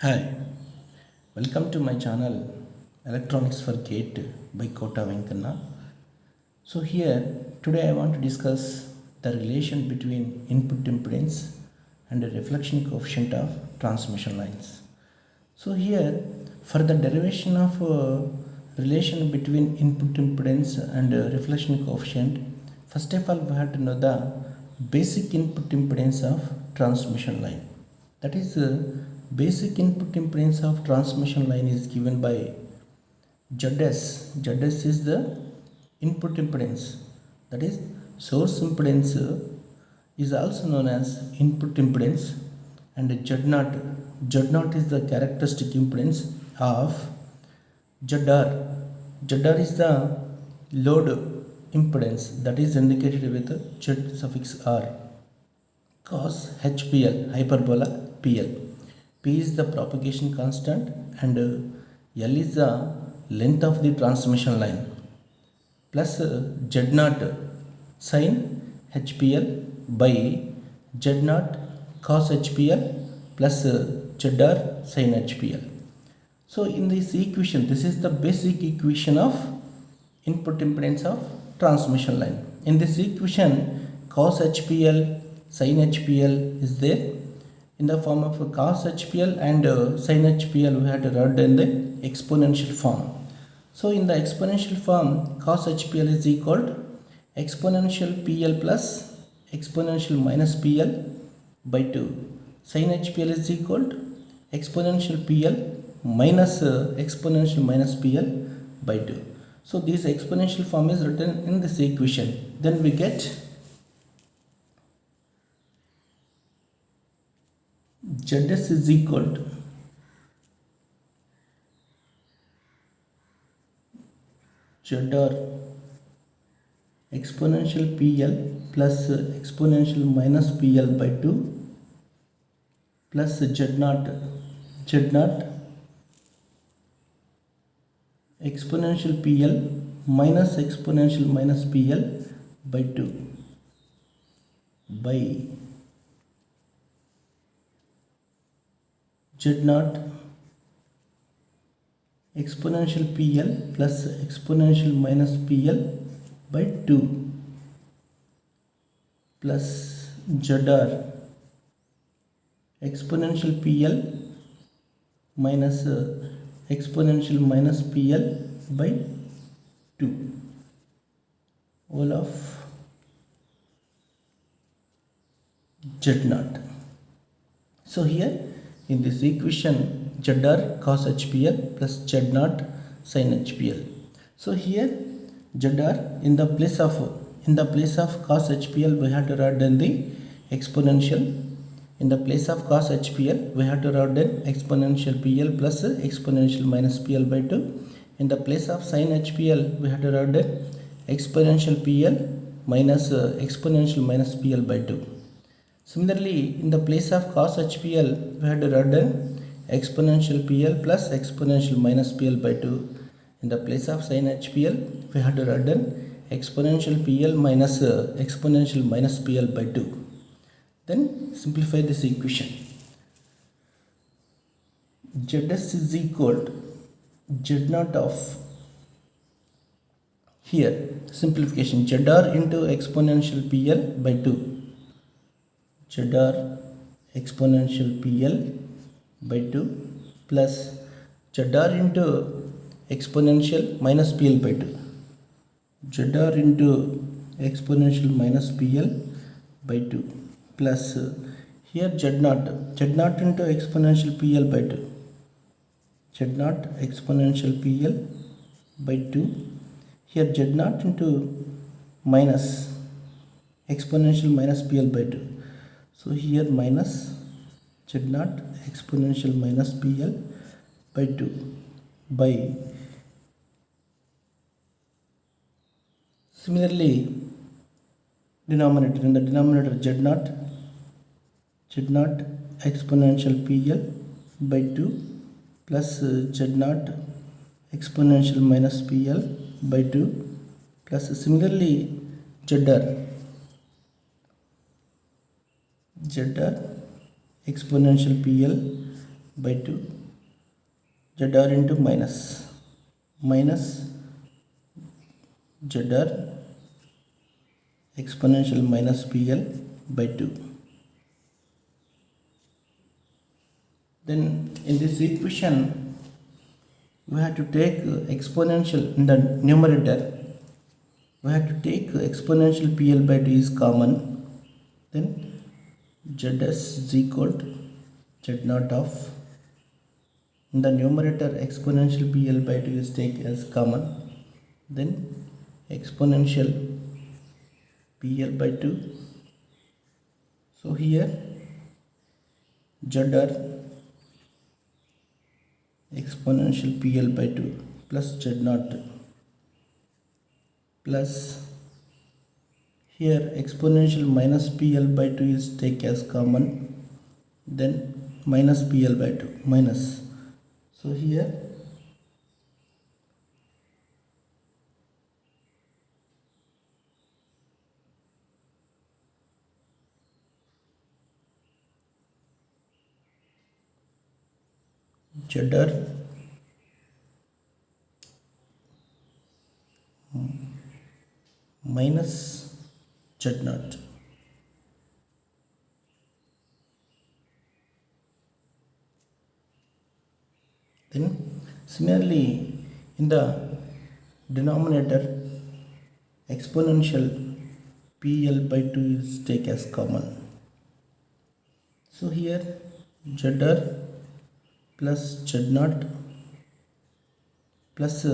Hi, welcome to my channel Electronics for Gate by Kota Venkana. So here today I want to discuss the relation between input impedance and the reflection coefficient of transmission lines. So here for the derivation of relation between input impedance and reflection coefficient, first of all we have to know the basic input impedance of transmission line. That is basic input impedance of transmission line is given by ZS. ZS is the input impedance. That is source impedance is also known as input impedance, and Z0 is the characteristic impedance of ZR. ZR is the load impedance that is indicated with Z suffix R. Cos HPL hyperbola PL. P is the propagation constant and L is the length of the transmission line plus Z0 sin HPL by Z0 cos HPL plus ZR sin HPL. So in this equation, this is the basic equation of input impedance of transmission line. In this equation, cos HPL sin HPL is there in the form of cos HPL, and sin HPL we had to write in the exponential form. So in the exponential form, cos HPL is equal to exponential PL plus exponential minus PL by 2. Sin HPL is equal to exponential PL minus exponential minus PL by 2. So this exponential form is written in this equation. Then we get ZS is equal to ZR exponential PL plus exponential minus PL by 2 plus Z0 exponential PL minus exponential minus PL by 2 by Z0 exponential PL plus exponential minus PL by 2 plus ZR exponential PL minus exponential minus PL by 2 all of Z0. So here in this equation, ZR cos HPL plus Z0 sin HPL. So here ZR in the place of cos HPL we have to write in the exponential. In the place of cos HPL we have to write in exponential PL plus exponential minus PL by 2. In the place of sin HPL we have to write in exponential PL minus exponential minus PL by 2. Similarly, in the place of cos HPL, we had to write down exponential PL plus exponential minus PL by 2. In the place of sin HPL, we had to write down exponential PL minus exponential minus PL by 2. Then simplify this equation. ZS is equal to Z0 of, here simplification, ZR into exponential PL by 2. ZR exponential PL by 2 plus ZR into exponential minus PL by 2. ZR into exponential minus PL by 2 plus here Z0 into exponential PL by 2. Z0 exponential PL by 2. Here Z0 into minus exponential minus PL by 2. So here minus Z0 exponential minus PL by 2 by, similarly denominator, in the denominator Z0 exponential PL by 2 plus Z0 exponential minus PL by 2 plus similarly ZR exponential PL by 2 ZR into minus ZR exponential minus PL by 2. Then in this equation we have to take exponential in the numerator. We have to take exponential PL by 2 is common. Then ZS is equal to Z naught of, in the numerator exponential PL by 2 is taken as common. Then exponential PL by 2. So here ZR exponential PL by 2 plus Z naught plus here exponential minus PL by 2 is taken as common, then minus PL by 2 minus. So here ZR minus Z naught then similarly in the denominator exponential PL by 2 is taken as common. So here ZR plus Z naught plus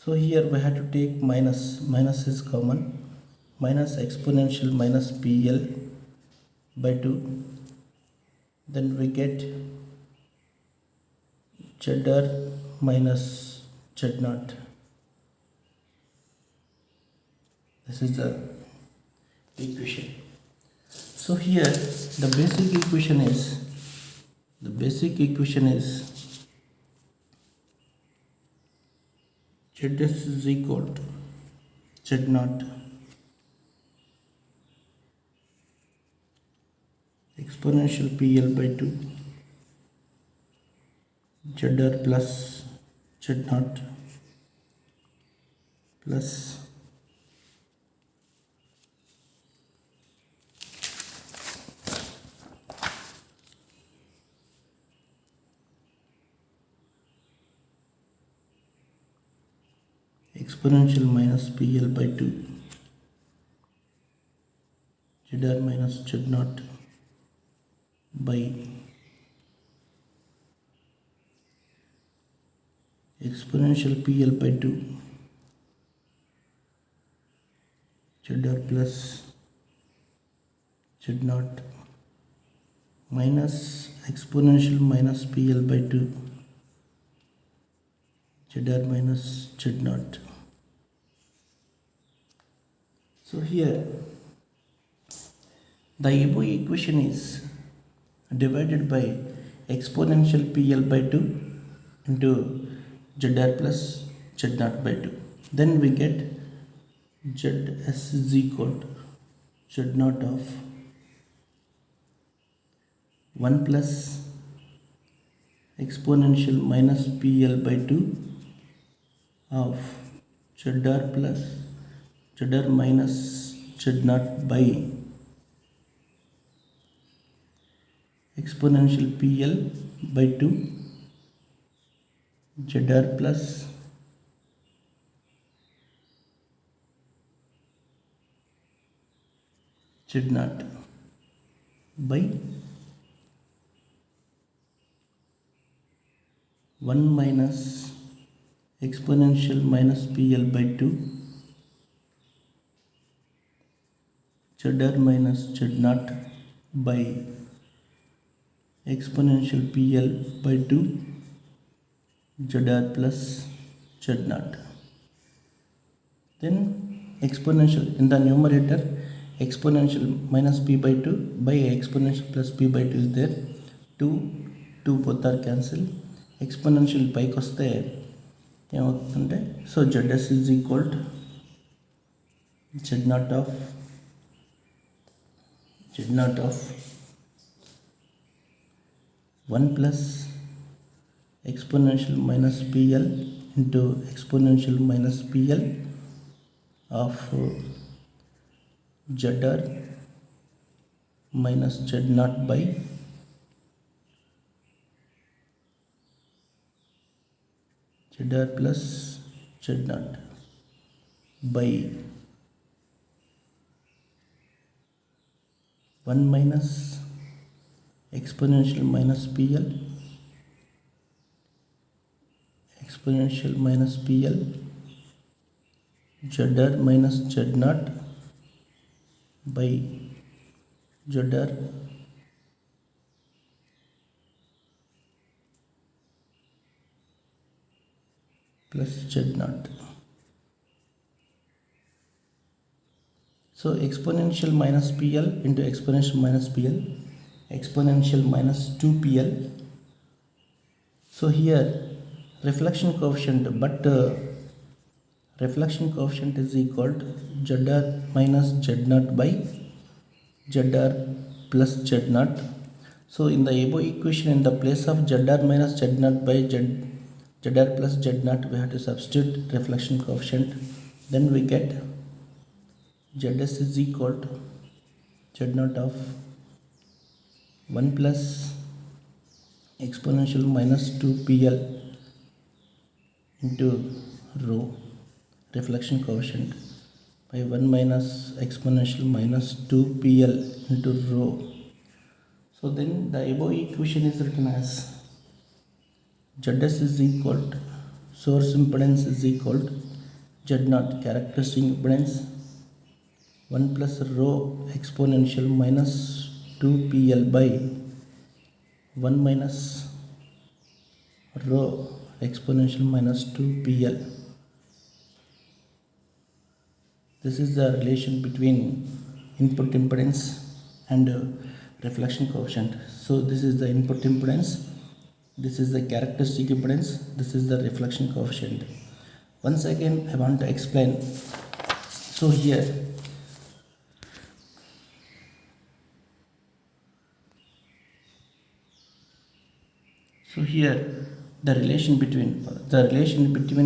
so here we have to take minus is common, minus exponential minus PL by 2, then we get ZR minus Z naught. This is the equation. So here the basic equation is ZS is equal to Z naught exponential PL by 2 ZR plus Z naught plus exponential minus PL by 2 ZR minus Z naught by exponential PL by 2 ZR plus Z naught minus exponential minus PL by 2 ZR minus Z naught. So here the above equation is divided by exponential PL by 2 into ZR plus Z naught by 2. Then we get ZS is equal to Z naught of 1 plus exponential minus PL by 2 of ZR plus ZR minus Z naught by exponential PL by 2 ZR plus Z naught by 1 minus exponential minus PL by 2 ZR minus Z naught by exponential PL by 2 ZR plus Z naught. Then exponential in the numerator exponential minus P by 2 by exponential plus P by 2 is there. 2 both are cancelled. Exponential పైకి వస్తే ఏమవుతుందంటే so ZS is equal to Z naught of 1 plus exponential minus PL into exponential minus PL of ZR minus Z0 by ZR plus Z0 by 1 minus exponential minus PL exponential minus PL ZR minus Z0 by ZR plus Z0. So exponential minus PL into exponential minus PL, exponential minus 2PL. So here reflection coefficient, but reflection coefficient is equal to ZR minus Z0 by ZR plus Z0. So in the above equation, in the place of ZR minus Z0 by ZR plus Z0, we have to substitute reflection coefficient. Then we get Zs is equal to Z0 of 1 plus exponential minus 2PL into rho reflection coefficient by 1 minus exponential minus 2PL into rho. So then the above equation is written as Zs is equal to source impedance is equal to Z0 characteristic impedance 1 plus rho exponential minus 2PL by 1 minus rho exponential minus 2PL. This is the relation between input impedance and reflection coefficient. So this is the input impedance, this is the characteristic impedance, this is the reflection coefficient. Once again I want to explain. So here the relation between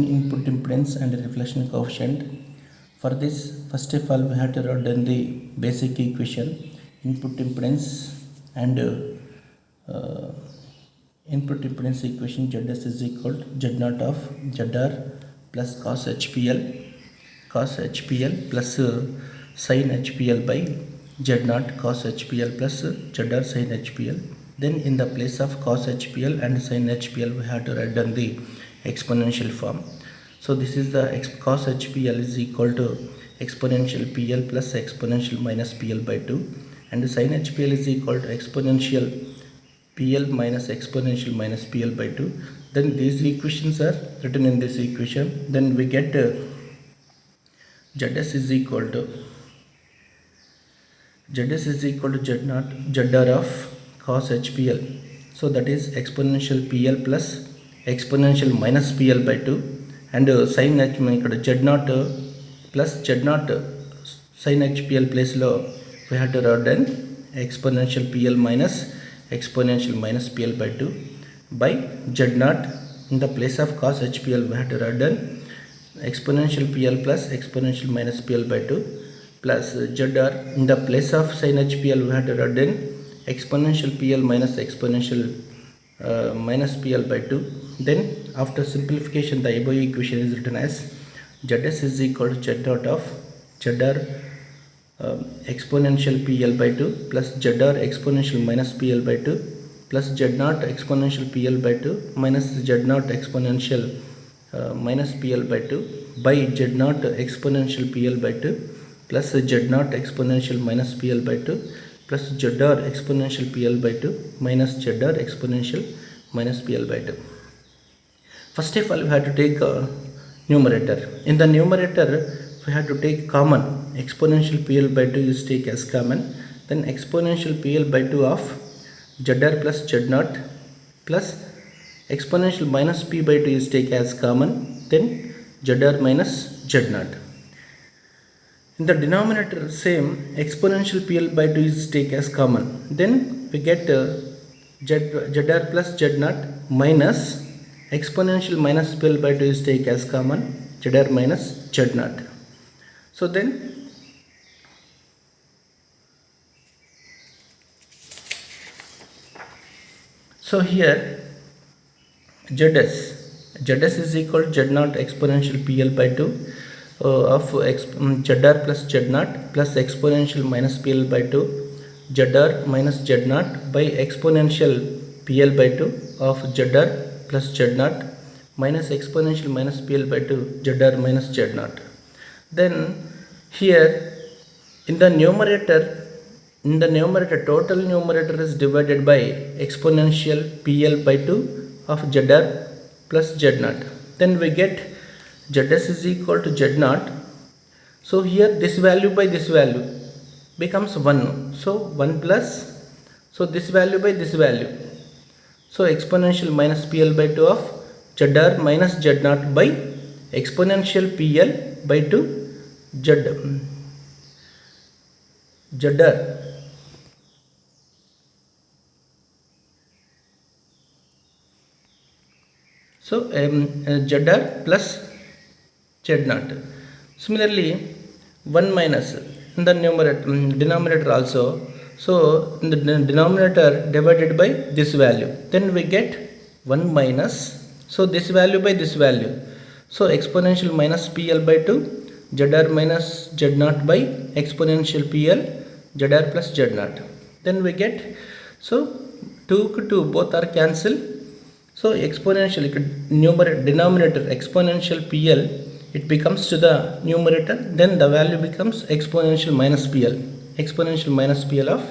input impedance and reflection coefficient. For this, first of all we have to write down the basic equation. Input impedance and input impedance equation Zs is equal to Z0 of ZR plus cos HPL plus sin HPL by Z0 cos HPL plus ZR sin HPL. Then in the place of cos HPL and sin HPL we have to write down the exponential form. So this is the cos HPL is equal to exponential PL plus exponential minus PL by 2, and sin HPL is equal to exponential PL minus exponential minus PL by 2. Then these equations are written in this equation. Then we get Zs is equal to Z0 ZR of cos HPL. So that is exponential PL plus exponential minus PL by 2, and sin Z0 plus Z0 sin HPL place lo we have to write down exponential PL minus exponential minus PL by 2 by Z0 in the place of cos HPL we have to write down exponential PL plus exponential minus PL by 2 plus ZR in the place of sin HPL we have to write down exponential PL minus exponential minus PL by 2. Then after simplification the above equation is written as Zs is equal to Z0 of ZR exponential PL by 2 plus ZR exponential minus PL by 2 plus Z0 exponential PL by 2 minus Z0 exponential minus PL by 2 by Z0 exponential PL by 2 plus Z0 exponential minus PL by 2 plus ZR exponential PL by 2 minus ZR exponential minus PL by 2. First of all we have to take numerator. In the numerator we have to take common. Exponential PL by 2 is take as common. Then exponential PL by 2 of ZR plus Z0 plus exponential minus P by 2 is take as common. Then ZR minus Z0. In the denominator same exponential PL by 2 is take as common. Then we get ZR plus Z naught minus exponential minus PL by 2 is take as common, ZR minus Z naught. So then here ZS is equal to Z naught exponential PL by 2 of ZR plus Z naught plus exponential minus PL by 2 ZR minus Z naught by exponential PL by 2 of ZR plus Z naught minus exponential minus PL by 2 ZR minus Z naught. Then here in the numerator total numerator is divided by exponential PL by 2 of ZR plus Z naught. Then we get ZS is equal to Z naught. So here this value by this value becomes 1. So 1 plus, so this value by this value. So exponential minus PL by 2 of ZR minus Z naught by exponential PL by 2 ZR. So ZR plus Z naught. Similarly 1 minus in the denominator also. So in the denominator divided by this value, then we get 1 minus, so this value by this value. So exponential minus PL by 2 ZR minus Z naught by exponential PL ZR plus Z naught. Then we get, so 2 to 2 both are cancelled. So exponential denominator exponential PL, it becomes to the numerator, then the value becomes exponential minus PL of,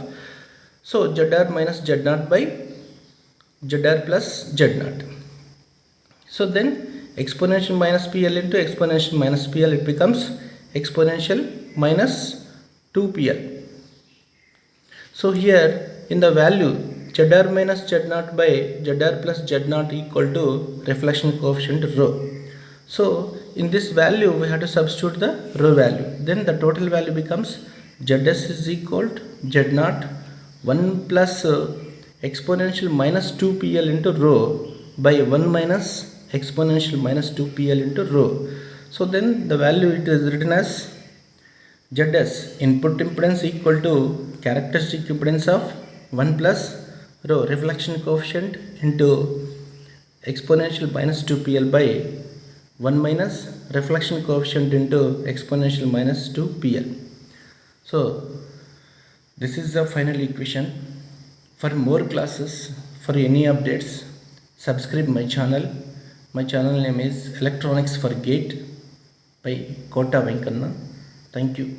so ZR minus Z naught by ZR plus Z naught. So then exponential minus PL into exponential minus PL, it becomes exponential minus 2PL. So here in the value ZR minus Z naught by ZR plus Z naught equal to reflection coefficient rho. So in this value we have to substitute the rho value. Then the total value becomes ZS is equal to Z naught 1 plus exponential minus 2PL into rho by 1 minus exponential minus 2PL into rho. So then the value it is written as ZS input impedance equal to characteristic impedance of 1 plus rho reflection coefficient into exponential minus 2PL by 1 minus reflection coefficient into exponential minus 2PL. So this is the final equation. For more classes, for any updates, subscribe my channel. My channel name is Electronics for Gate by Kota Venkanna. Thank you.